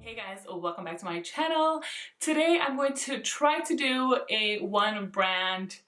Hey guys, welcome back to my channel. Today I'm going to try to do a one brand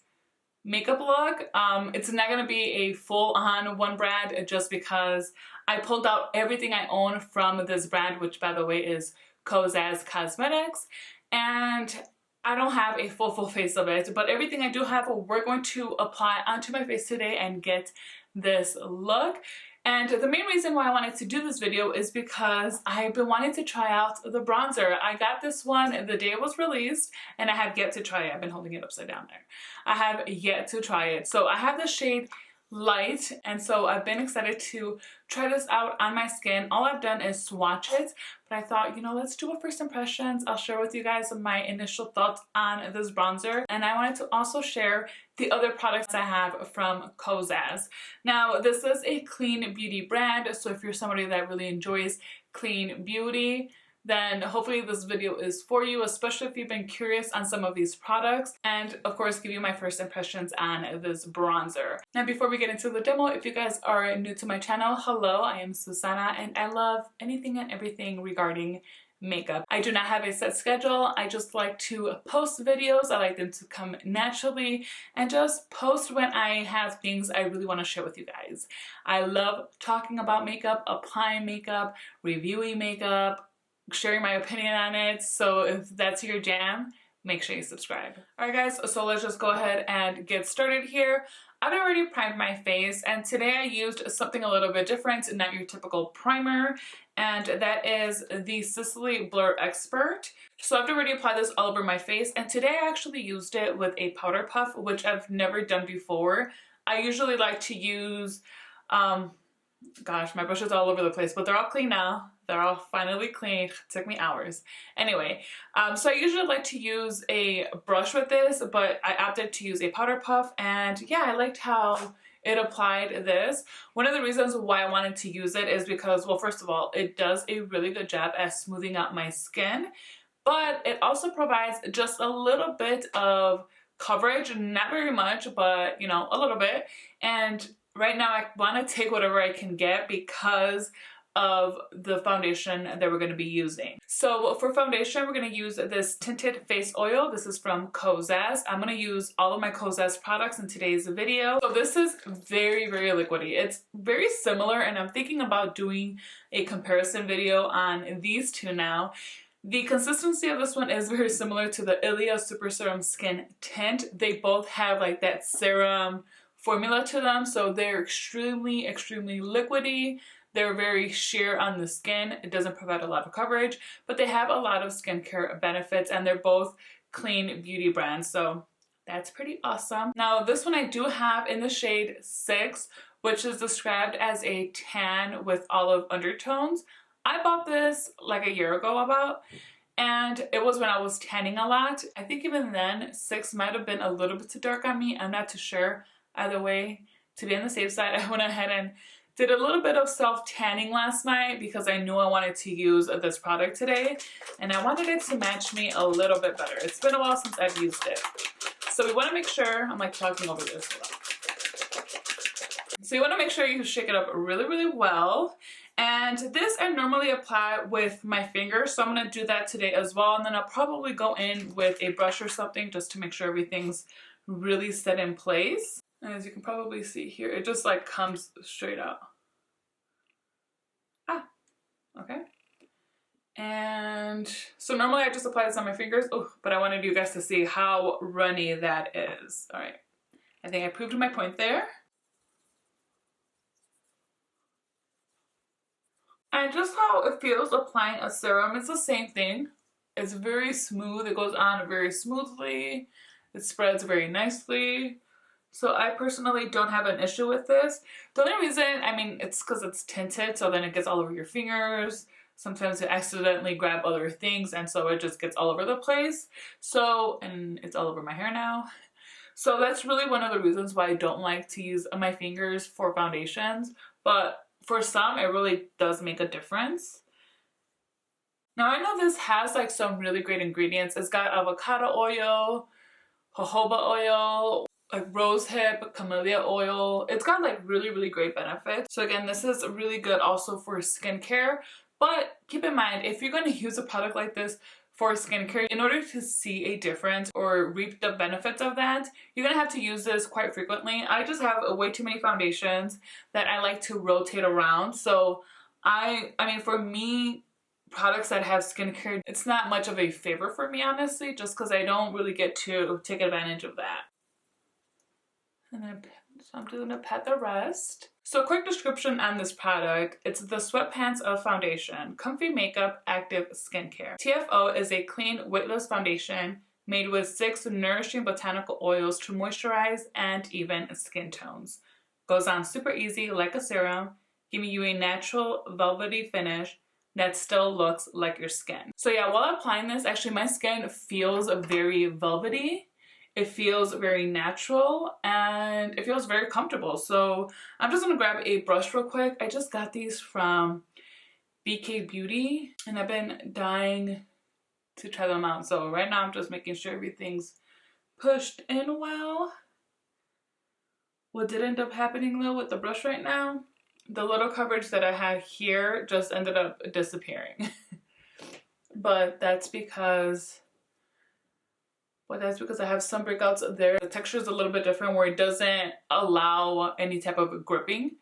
makeup look. It's not going to be a full-on one brand just because I pulled out everything I own from this brand, which by the way is Kosas Cosmetics, and I don't have a full face of it, but everything I do have we're going to apply onto my face today and get this look. And the main reason why I wanted to do this video is because I've been wanting to try out the bronzer. I got this one the day it was released and I have yet to try it. I've been holding it upside down there. I have yet to try it. So I have the shade Light, and so I've been excited to try this out on my skin. All I've done is swatch it, but I thought, you know, let's do a first impressions. I'll share with you guys my initial thoughts on this bronzer, and I wanted to also share the other products I have from Kosas. Now, this is a clean beauty brand, so if you're somebody that really enjoys clean beauty, then hopefully this video is for you, especially if you've been curious on some of these products, and of course give you my first impressions on this bronzer. Now before we get into the demo, if you guys are new to my channel, hello, I am Susana and I love anything and everything regarding makeup. I do not have a set schedule. I just like to post videos. I like them to come naturally and just post when I have things I really want to share with you guys. I love talking about makeup, applying makeup, reviewing makeup, sharing my opinion on it. So if that's your jam, make sure you subscribe. Alright guys, so let's just go ahead and get started here. I've already primed my face, and today I used something a little bit different, not your typical primer, and that is the Sisley Blur Expert. So I've already applied this all over my face, and today I actually used it with a powder puff, which I've never done before. I usually like to use, gosh, my brush is all over the place, but they're all clean now. They're all finally clean. It took me hours. Anyway, so I usually like to use a brush with this, but I opted to use a powder puff, and yeah, I liked how it applied this. One of the reasons why I wanted to use it is because, well, first of all, it does a really good job at smoothing out my skin, but it also provides just a little bit of coverage, not very much, but you know, a little bit. And right now I want to take whatever I can get because of the foundation that we're going to be using. So for foundation, we're going to use this Tinted face oil. This is from Kosas. I'm going to use all of my Kosas products in today's video. So this is very liquidy. It's very similar, and I'm thinking about doing a comparison video on these two now. The consistency of this one is very similar to the Ilia Super Serum Skin Tint. They both have like that serum formula to them, so they're extremely liquidy. They're very sheer on the skin. It doesn't provide a lot of coverage, but they have a lot of skincare benefits, and they're both clean beauty brands, so that's pretty awesome. Now this one I do have in the shade 6, which is described as a tan with olive undertones. I bought this like a year ago about, and it was when I was tanning a lot. I think even then 6 might have been a little bit too dark on me. I'm not too sure. Either way, to be on the safe side, I went ahead and did a little bit of self-tanning last night because I knew I wanted to use this product today, and I wanted it to match me a little bit better. It's been a while since I've used it. So we want to make sure, I'm like talking over this. So you want to make sure you shake it up really well. And this I normally apply with my fingers, so I'm going to do that today as well. And then I'll probably go in with a brush or something just to make sure everything's really set in place. And as you can probably see here, it just like comes straight out. Okay. And so normally I just apply this on my fingers, but I wanted you guys to see how runny that is. All right. I think I proved my point there. And just how it feels applying a serum, it's the same thing. It's very smooth. It goes on very smoothly. It spreads very nicely. So I personally don't have an issue with this. The only reason, I mean, it's because it's tinted, so then it gets all over your fingers. Sometimes you accidentally grab other things, and so it just gets all over the place. So, and it's all over my hair now. So that's really one of the reasons why I don't like to use my fingers for foundations. But for some, it really does make a difference. Now I know this has like some really great ingredients. It's got avocado oil, jojoba oil, like rose hip, camellia oil. It's got like really great benefits. So again, this is really good also for skincare, But keep in mind, if you're going to use a product like this for skincare, in order to see a difference or reap the benefits of that, you're going to have to use this quite frequently. I just have way too many foundations that I like to rotate around. So I mean, for me, products that have skincare, it's not much of a favor for me, honestly, just because I don't really get to take advantage of that. And then, so I'm just gonna pat the rest. So quick description on this product. It's the sweatpants of foundation, comfy makeup, active skincare. TFO is a clean, weightless foundation made with 6 nourishing botanical oils to moisturize and even skin tones. Goes on super easy like a serum, giving you a natural velvety finish that still looks like your skin. So yeah, while applying this, actually my skin feels very velvety. It feels very natural and it feels very comfortable. So I'm just gonna grab a brush real quick. I just got these from BK Beauty and I've been dying to try them out. So right now I'm just making sure everything's pushed in well. What did end up happening though with the brush right now, the little coverage that I had here just ended up disappearing. But that's because I have some breakouts there. The texture is a little bit different where it doesn't allow any type of gripping.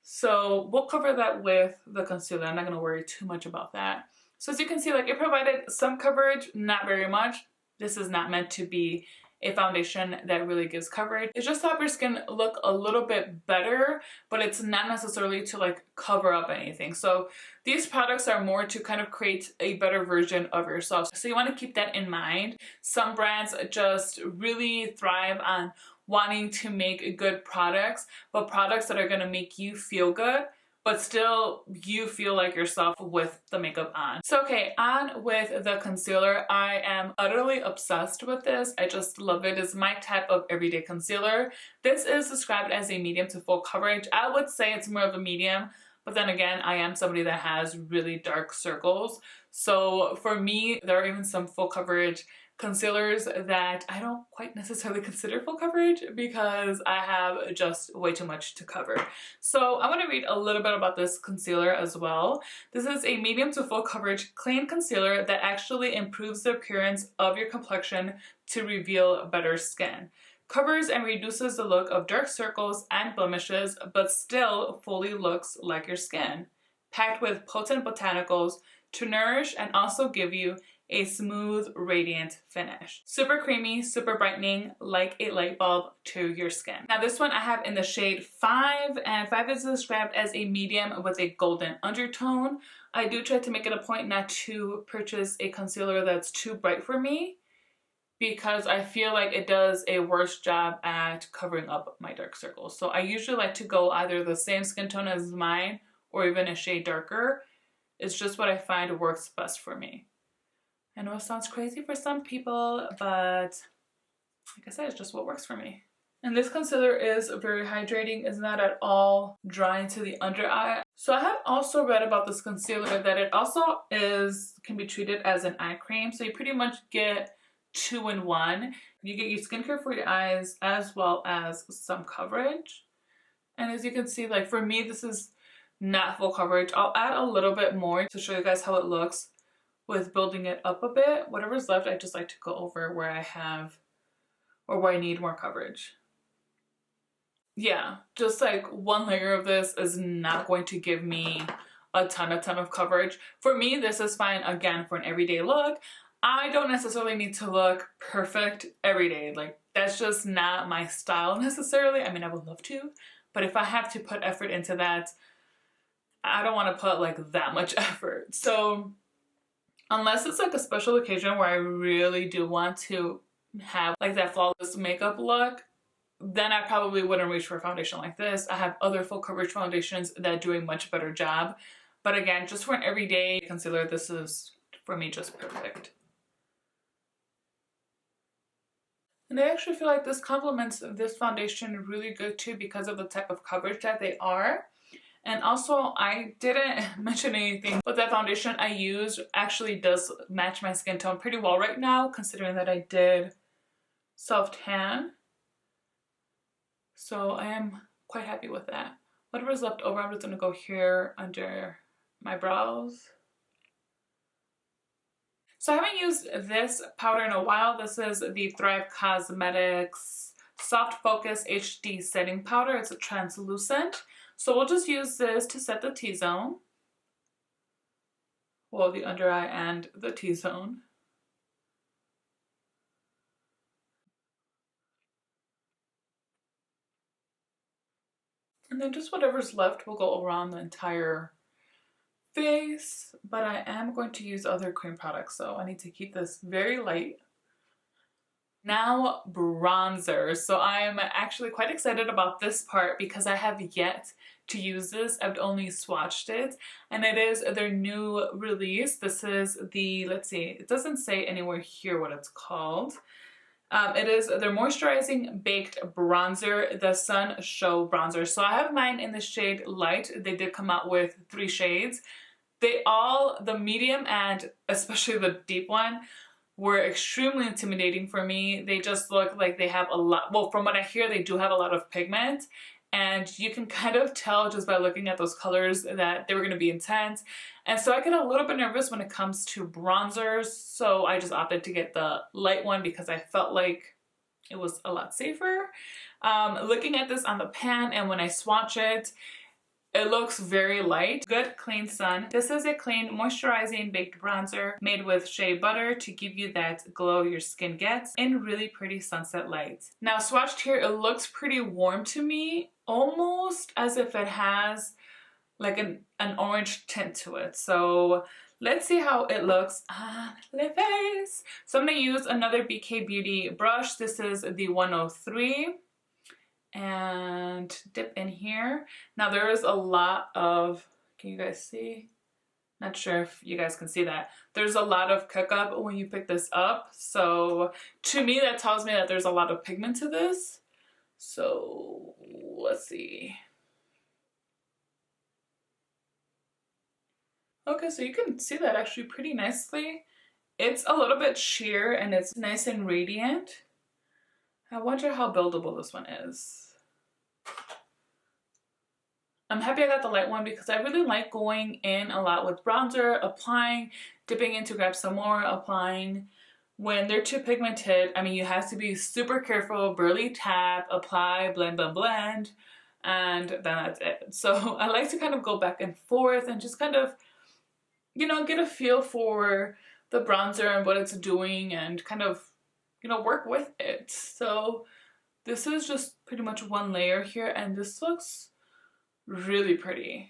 So we'll cover that with the concealer. I'm not going to worry too much about that. So as you can see, like, it provided some coverage, not very much. This is not meant to be a foundation that really gives coverage. It's just to help your skin look a little bit better, but it's not necessarily to like cover up anything. So these products are more to kind of create a better version of yourself. So you want to keep that in mind. Some brands just really thrive on wanting to make good products, but products that are going to make you feel good, but still you feel like yourself with the makeup on. So okay, on with the concealer. I am utterly obsessed with this. I just love it. It's my type of everyday concealer. This is described as a medium to full coverage. I would say it's more of a medium, but then again, I am somebody that has really dark circles. So for me, there are even some full coverage concealers that I don't quite necessarily consider full coverage because I have just way too much to cover. So I want to read a little bit about this concealer as well. This is a medium to full coverage clean concealer that actually improves the appearance of your complexion to reveal better skin. Covers and reduces the look of dark circles and blemishes, but still fully looks like your skin. Packed with potent botanicals to nourish and also give you a smooth, radiant finish. Super creamy, super brightening, like a light bulb to your skin. Now this one I have in the shade 5, and 5 is described as a medium with a golden undertone. I do try to make it a point not to purchase a concealer that's too bright for me because I feel like it does a worse job at covering up my dark circles. So I usually like to go either the same skin tone as mine or even a shade darker. It's just what I find works best for me. I know it sounds crazy for some people, but like I said, it's just what works for me. And this concealer is very hydrating. It's not at all drying to the under eye. So I have also read about this concealer that it also can be treated as an eye cream. So you pretty much get 2 in 1. You get your skincare for your eyes as well as some coverage. And as you can see, like for me, this is not full coverage. I'll add a little bit more to show you guys how it looks with building it up a bit. Whatever's left, I just like to go over where I have or where I need more coverage. Yeah, just like one layer of this is not going to give me a ton of coverage. For me, this is fine, again, for an everyday look. I don't necessarily need to look perfect every day. Like, that's just not my style necessarily. I mean, I would love to, but if I have to put effort into that, I don't want to put like that much effort. So unless it's like a special occasion where I really do want to have like that flawless makeup look, then I probably wouldn't reach for a foundation like this. I have other full coverage foundations that do a much better job. But again, just for an everyday concealer, this is, for me, just perfect. And I actually feel like this complements this foundation really good too because of the type of coverage that they are. And also, I didn't mention anything, but that foundation I use actually does match my skin tone pretty well right now, considering that I did self-tan. So I am quite happy with that. Whatever's left over, I'm just going to go here under my brows. So I haven't used this powder in a while. This is the Thrive Cosmetics Soft Focus HD Setting Powder. It's a translucent. So we'll just use this to set the T-zone. Well, the under eye and the T-zone. And then just whatever's left will go around the entire face, but I am going to use other cream products, so I need to keep this very light. Now bronzer. So I am actually quite excited about this part because I have yet to use this. I've only swatched it, and it is their new release. This is the, let's see, it doesn't say anywhere here what it's called. It is their Moisturizing Baked Bronzer, the Sun Show Bronzer. So I have mine in the shade Light. They did come out with 3 shades. They all, the medium and especially the deep one, were extremely intimidating for me. They just look like they have a lot, well, from what I hear, they do have a lot of pigment. And you can kind of tell just by looking at those colors that they were going to be intense. And so I get a little bit nervous when it comes to bronzers. So I just opted to get the light one because I felt like it was a lot safer. Looking at this on the pan and when I swatch it, it looks very light. Good Clean Sun. This is a clean moisturizing baked bronzer made with shea butter to give you that glow your skin gets in really pretty sunset lights. Now swatched here, it looks pretty warm to me, almost as if it has like an orange tint to it. So let's see how it looks on the face. So I'm gonna use another BK Beauty brush. This is the 103. And dip in here. Now there is a lot of, can you guys see? Not sure if you guys can see that. There's a lot of cook up when you pick this up. So to me that tells me that there's a lot of pigment to this. So let's see. Okay, so you can see that actually pretty nicely. It's a little bit sheer and it's nice and radiant. I wonder how buildable this one is. I'm happy I got the light one because I really like going in a lot with bronzer, applying, dipping in to grab some more, applying. When they're too pigmented, I mean, you have to be super careful, barely tap, apply, blend, blend, blend, and then that's it. So I like to kind of go back and forth and just kind of, you know, get a feel for the bronzer and what it's doing and kind of, you know, work with it. So this is just pretty much one layer here and this looks really pretty.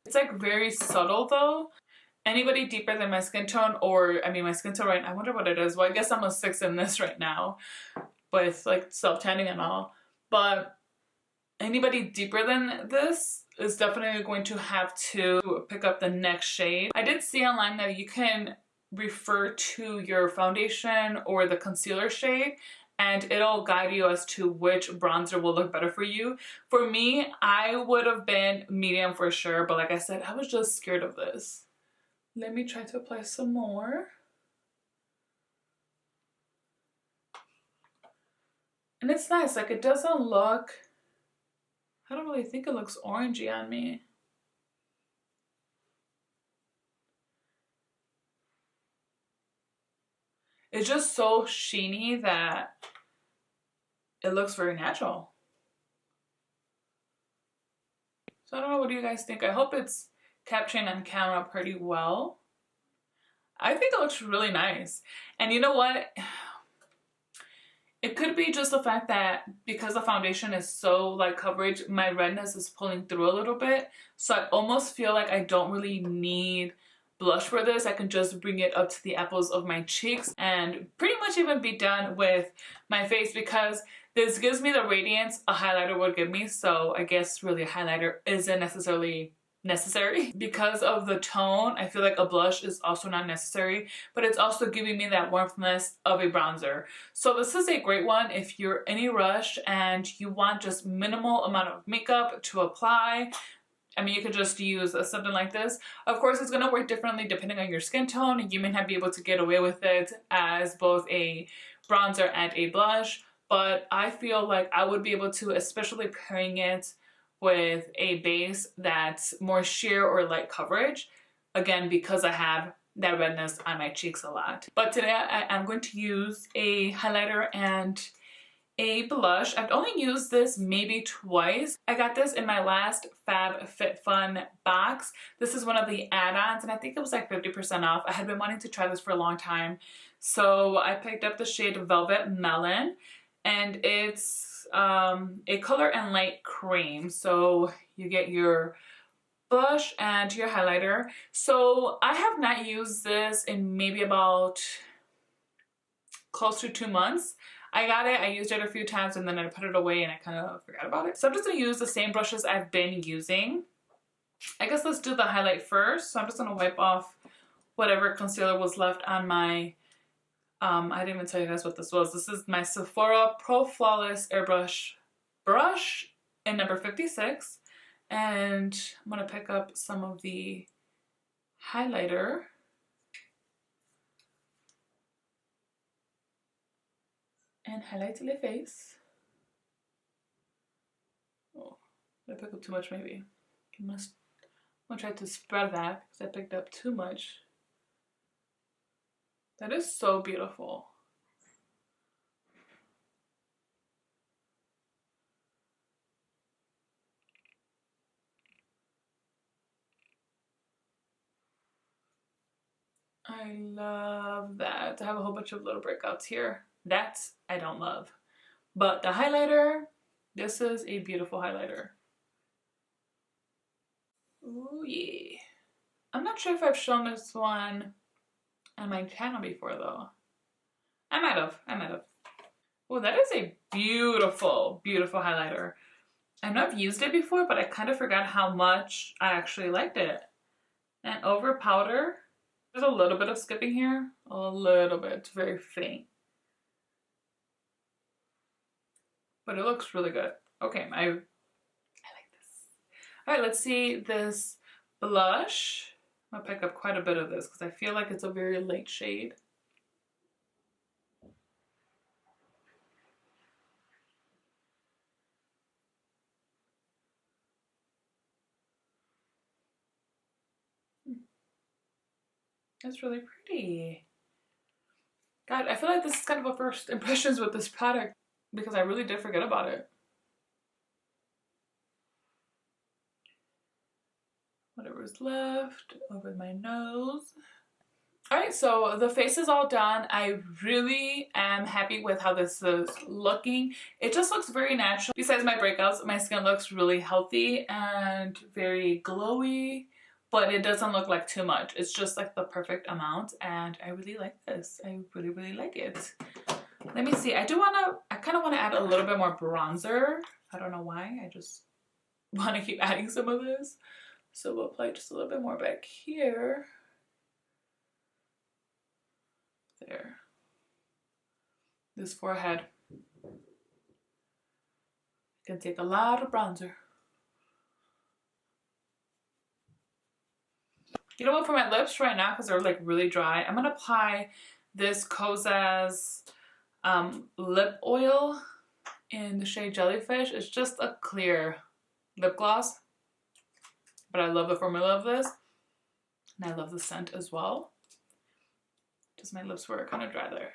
It's like very subtle though. Anybody deeper than my skin tone, or I mean my skin tone right now, I wonder what it is. Well, I guess I'm a 6 in this right now, but it's like self-tanning and all. But anybody deeper than this is definitely going to have to pick up the next shade. I did see online that you can refer to your foundation or the concealer shade and it'll guide you as to which bronzer will look better for you. For me, I would have been medium for sure, but like I said, I was just scared of this. Let me try to apply some more. And it's nice, like it doesn't look, I don't really think it looks orangey on me. It's just so sheeny that it looks very natural. So I don't know, what do you guys think? I hope it's capturing on camera pretty well. I think it looks really nice. And you know what? It could be just the fact that because the foundation is so light coverage, my redness is pulling through a little bit. So I almost feel like I don't really need blush for this. I can just bring it up to the apples of my cheeks and pretty much even be done with my face because this gives me the radiance a highlighter would give me. So I guess really a highlighter isn't necessarily necessary. Because of the tone, I feel like a blush is also not necessary, but it's also giving me that warmthness of a bronzer. So this is a great one if you're in a rush and you want just minimal amount of makeup to apply. I mean, you could just use something like this. Of course, it's going to work differently depending on your skin tone. You may not be able to get away with it as both a bronzer and a blush, but I feel like I would be able to, especially pairing it with a base that's more sheer or light coverage, again, because I have that redness on my cheeks a lot. But today I am going to use a highlighter and a blush. I've only used this maybe twice. I got this in my last FabFitFun box. This is one of the add-ons and I think it was like 50% off. I had been wanting to try this for a long time. So I picked up the shade Velvet Melon and it's a color and light cream. So you get your blush and your highlighter. So I have not used this in maybe about close to 2 months. I got it, I used it a few times and then I put it away and I kind of forgot about it. So I'm just going to use the same brushes I've been using. I guess let's do the highlight first. So I'm just going to wipe off whatever concealer was left on my, I didn't even tell you guys what this was. This is my Sephora Pro Flawless Airbrush brush in number 56. And I'm going to pick up some of the highlighter. And highlight to the face. Oh, did I pick up too much maybe? I'm gonna try to spread that because I picked up too much. That is so beautiful. I love that. I have a whole bunch of little breakouts here. That I don't love. But the highlighter, this is a beautiful highlighter. Ooh, yeah. I'm not sure if I've shown this one on my channel before though. I might have. Oh, that is a beautiful, beautiful highlighter. I know I've used it before, but I kind of forgot how much I actually liked it. And over powder, there's a little bit of skipping here. A little bit, it's very faint. But it looks really good. Okay, I like this. All right, let's see this blush. I'm gonna pick up quite a bit of this because I feel like it's a very light shade. That's really pretty. God, I feel like this is kind of a first impressions with this product because I really did forget about it. Whatever's left over my nose. Alright, so the face is all done. I really am happy with how this is looking. It just looks very natural. Besides my breakouts, my skin looks really healthy and very glowy, but it doesn't look like too much. It's just like the perfect amount and I really like this. I really, really like it. Let me see. I kind of want to add a little bit more bronzer. I don't know why. I just want to keep adding some of this. So we'll apply just a little bit more back here. There. This forehead. I can take a lot of bronzer. You know what, for my lips right now, because they're like really dry, I'm going to apply this Kosas lip oil in the shade Jellyfish. It's just a clear lip gloss, but I love the formula of this, and I love the scent as well. Just my lips were kind of dry there.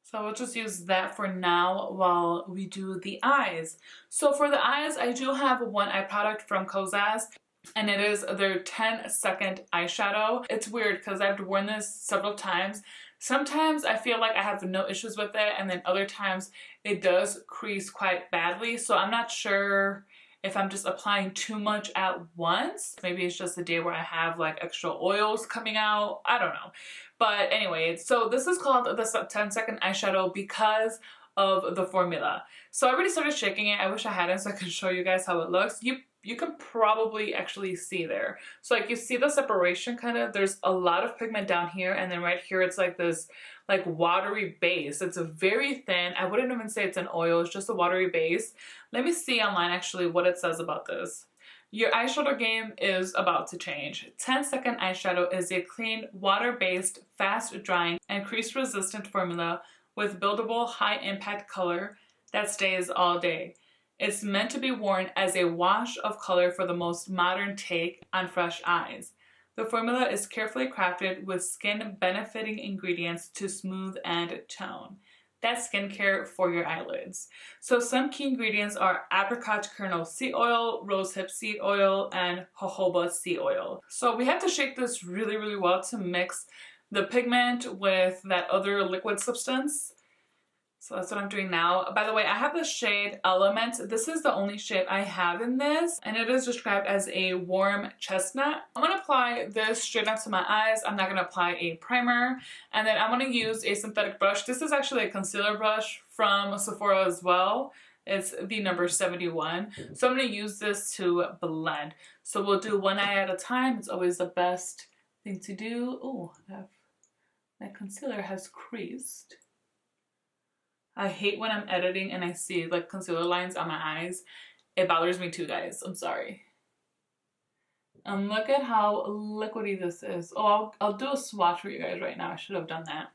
So we'll just use that for now while we do the eyes. So for the eyes, I do have one eye product from Kosas, and it is their 10-second eyeshadow. It's weird because I've worn this several times. Sometimes I feel like I have no issues with it, and then other times it does crease quite badly. So I'm not sure if I'm just applying too much at once. Maybe it's just a day where I have like extra oils coming out. I don't know. But anyway, so this is called the 10-second eyeshadow because of the formula. So I already started shaking it. I wish I hadn't so I could show you guys how it looks. You can probably actually see there. So like you see the separation kind of, there's a lot of pigment down here and then right here it's like this like watery base. It's a very thin, I wouldn't even say it's an oil, it's just a watery base. Let me see online actually what it says about this. Your eyeshadow game is about to change. 10-second eyeshadow is a clean, water-based, fast-drying, and crease-resistant formula with buildable, high-impact color that stays all day. It's meant to be worn as a wash of color for the most modern take on fresh eyes. The formula is carefully crafted with skin-benefiting ingredients to smooth and tone. That's skincare for your eyelids. So some key ingredients are apricot kernel seed oil, rosehip seed oil, and jojoba seed oil. So we have to shake this really, really well to mix the pigment with that other liquid substance. So that's what I'm doing now. By the way, I have the shade Element. This is the only shade I have in this, and it is described as a warm chestnut. I'm going to apply this straight onto my eyes. I'm not going to apply a primer. And then I'm going to use a synthetic brush. This is actually a concealer brush from Sephora as well. It's the number 71. So I'm going to use this to blend. So we'll do one eye at a time. It's always the best thing to do. Oh, my concealer has creased. I hate when I'm editing and I see like concealer lines on my eyes. It bothers me too, guys. I'm sorry. And look at how liquidy this is. Oh, I'll do a swatch for you guys right now. I should have done that.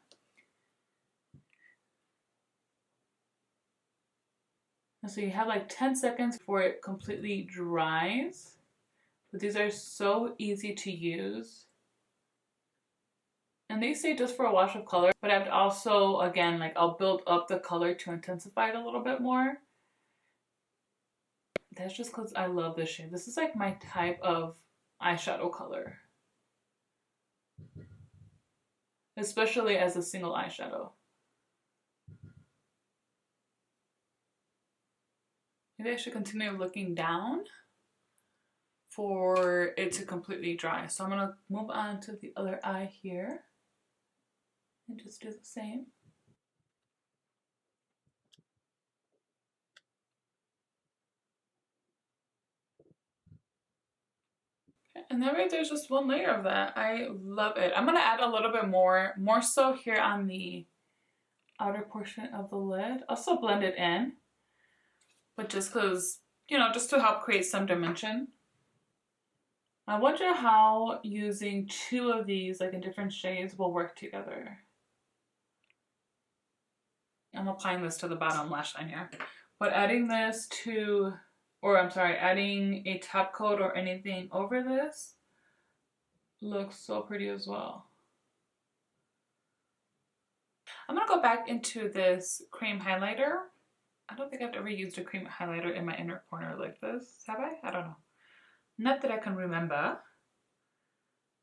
And so you have like 10 seconds before it completely dries. But these are so easy to use. And they say just for a wash of color, but I'd also, again, like I'll build up the color to intensify it a little bit more. That's just because I love this shade. This is like my type of eyeshadow color. Especially as a single eyeshadow. Maybe I should continue looking down for it to completely dry. So I'm going to move on to the other eye here. And just do the same. Okay, and then right there's just one layer of that. I love it. I'm going to add a little bit more so here on the outer portion of the lid. I'll still blend it in, but just because, you know, just to help create some dimension. I wonder how using two of these, like in different shades, will work together. I'm applying this to the bottom lash line here. But adding this to, or I'm sorry, adding a top coat or anything over this looks so pretty as well. I'm going to go back into this cream highlighter. I don't think I've ever used a cream highlighter in my inner corner like this. Have I? I don't know. Not that I can remember.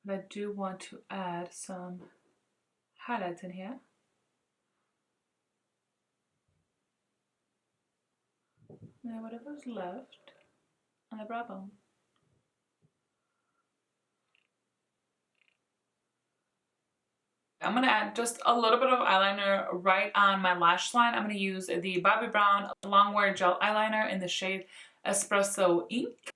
But I do want to add some highlights in here. Now whatever's left on the brow bone. I'm going to add just a little bit of eyeliner right on my lash line. I'm going to use the Bobbi Brown Longwear Gel Eyeliner in the shade Espresso Ink.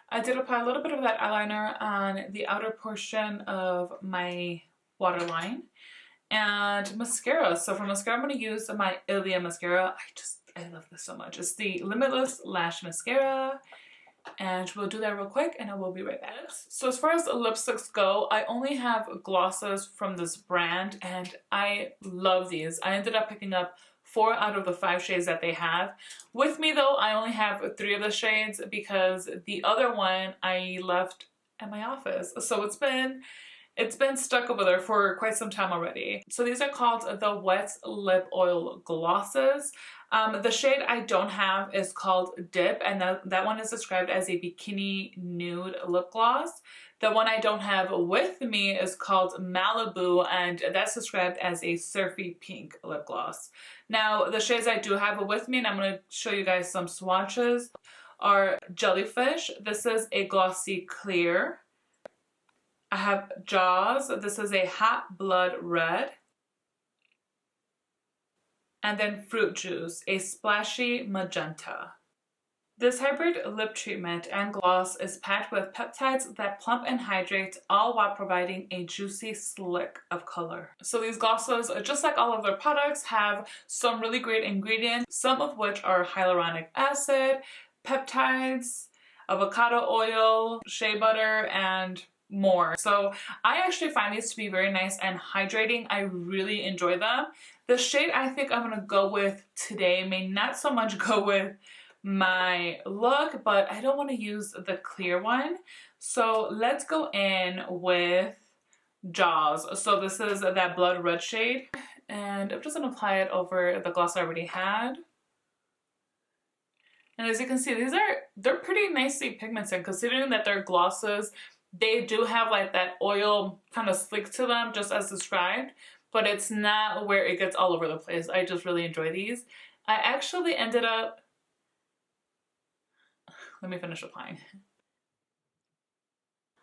I did apply a little bit of that eyeliner on the outer portion of my waterline. And mascara. So for mascara, I'm going to use my Ilia mascara. I love this so much. It's the Limitless Lash Mascara. And we'll do that real quick and I will be right back. So as far as lipsticks go, I only have glosses from this brand and I love these. I ended up picking up 4 out of the 5 shades that they have. With me though, I only have 3 of the shades because the other one I left at my office. So it's been stuck over there for quite some time already. So these are called the Wet Lip Oil Glosses. The shade I don't have is called Dip, and that one is described as a bikini nude lip gloss. The one I don't have with me is called Malibu, and that's described as a surfy pink lip gloss. Now, the shades I do have with me, and I'm going to show you guys some swatches, are Jellyfish. This is a glossy clear. I have Jaws. This is a hot blood red. And then Fruit Juice, a splashy magenta. This hybrid lip treatment and gloss is packed with peptides that plump and hydrate, all while providing a juicy slick of color. So these glosses, just like all of their products, have some really great ingredients, some of which are hyaluronic acid, peptides, avocado oil, shea butter, and more. So I actually find these to be very nice and hydrating. I really enjoy them. The shade I think I'm gonna go with today may not so much go with my look, but I don't want to use the clear one. So let's go in with Jaws. So this is that blood red shade, and I'm just gonna apply it over the gloss I already had. And as you can see, they're pretty nicely pigmented considering that they're glosses. They do have like that oil kind of slick to them, just as described, but it's not where it gets all over the place. I just really enjoy these. I actually ended up, let me finish applying.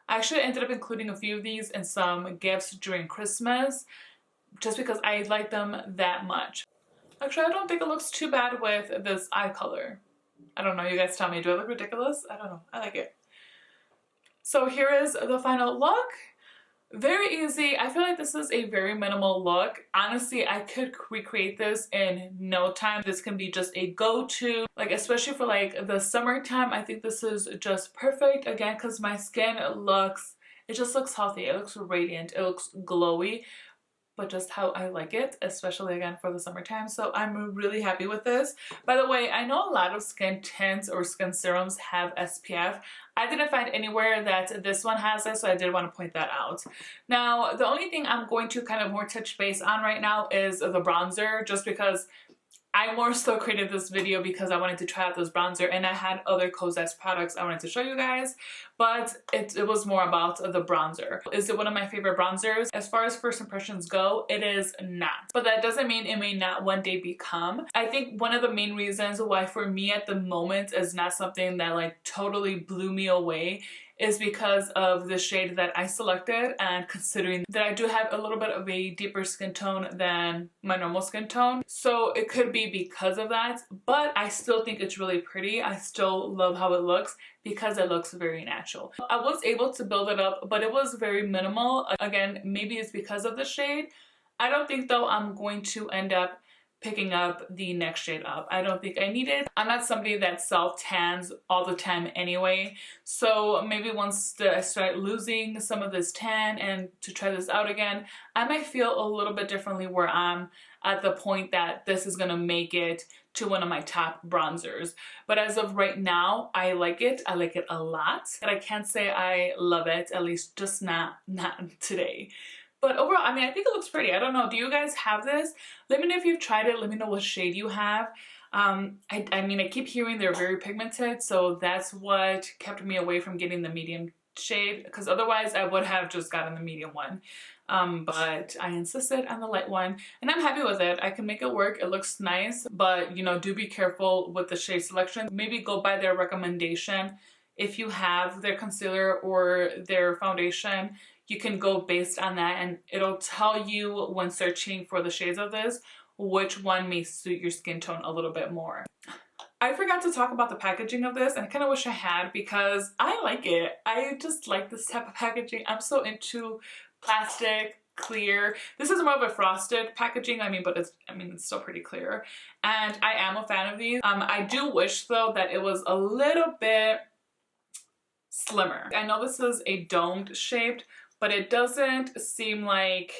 I actually ended up including a few of these in some gifts during Christmas, just because I like them that much. Actually, I don't think it looks too bad with this eye color. I don't know, you guys tell me, do I look ridiculous? I don't know, I like it. So here is the final look. Very easy. I feel like this is a very minimal look. Honestly, I could recreate this in no time. This can be just a go-to, like especially for like the summertime. I think this is just perfect, again, because my skin it just looks healthy. It looks radiant. It looks glowy, but just how I like it, especially again for the summertime. So I'm really happy with this. By the way, I know a lot of skin tints or skin serums have SPF. I didn't find anywhere that this one has it, so I did want to point that out. Now, the only thing I'm going to kind of more touch base on right now is the bronzer, just because I more so created this video because I wanted to try out this bronzer, and I had other Kosas products I wanted to show you guys, but it was more about the bronzer. Is it one of my favorite bronzers? As far as first impressions go, it is not. But that doesn't mean it may not one day become. I think one of the main reasons why for me at the moment is not something that like totally blew me away is because of the shade that I selected, and considering that I do have a little bit of a deeper skin tone than my normal skin tone. So it could be because of that, but I still think it's really pretty. I still love how it looks because it looks very natural. I was able to build it up, but it was very minimal. Again, maybe it's because of the shade. I don't think though I'm going to end up picking up the next shade up. I don't think I need it. I'm not somebody that self-tans all the time anyway, so maybe once I start losing some of this tan and to try this out again, I might feel a little bit differently where I'm at the point that this is gonna make it to one of my top bronzers. But as of right now, I like it. I like it a lot. And I can't say I love it, at least just not today. But overall, I mean, I think it looks pretty. I don't know. Do you guys have this? Let me know if you've tried it. Let me know what shade you have. I mean, I keep hearing they're very pigmented, so that's what kept me away from getting the medium shade, because otherwise I would have just gotten the medium one. But I insisted on the light one, and I'm happy with it. I can make it work. It looks nice, but you know, do be careful with the shade selection. Maybe go by their recommendation. If you have their concealer or their foundation, you can go based on that, and it'll tell you when searching for the shades of this which one may suit your skin tone a little bit more. I forgot to talk about the packaging of this, and I kind of wish I had, because I like it. I just like this type of packaging. I'm so into plastic, clear. This is more of a frosted packaging, but it's still pretty clear, and I am a fan of these. I do wish though that it was a little bit slimmer. I know this is a domed shaped, but it doesn't seem like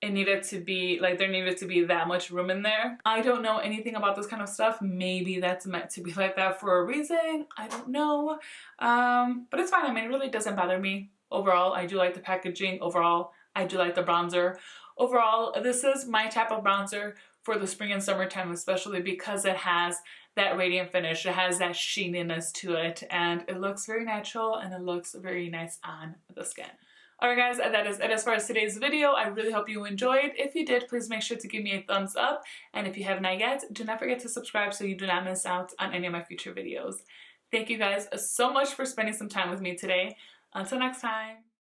it needed to be, like there needed to be that much room in there. I don't know anything about this kind of stuff. Maybe that's meant to be like that for a reason. I don't know. But it's fine. I mean, it really doesn't bother me. Overall, I do like the packaging. Overall, I do like the bronzer. Overall, this is my type of bronzer for the spring and summertime, especially because it has that radiant finish. It has that sheeniness to it, and it looks very natural, and it looks very nice on the skin. Alright guys, that is it as far as today's video. I really hope you enjoyed. If you did, please make sure to give me a thumbs up. And if you have not yet, do not forget to subscribe so you do not miss out on any of my future videos. Thank you guys so much for spending some time with me today. Until next time.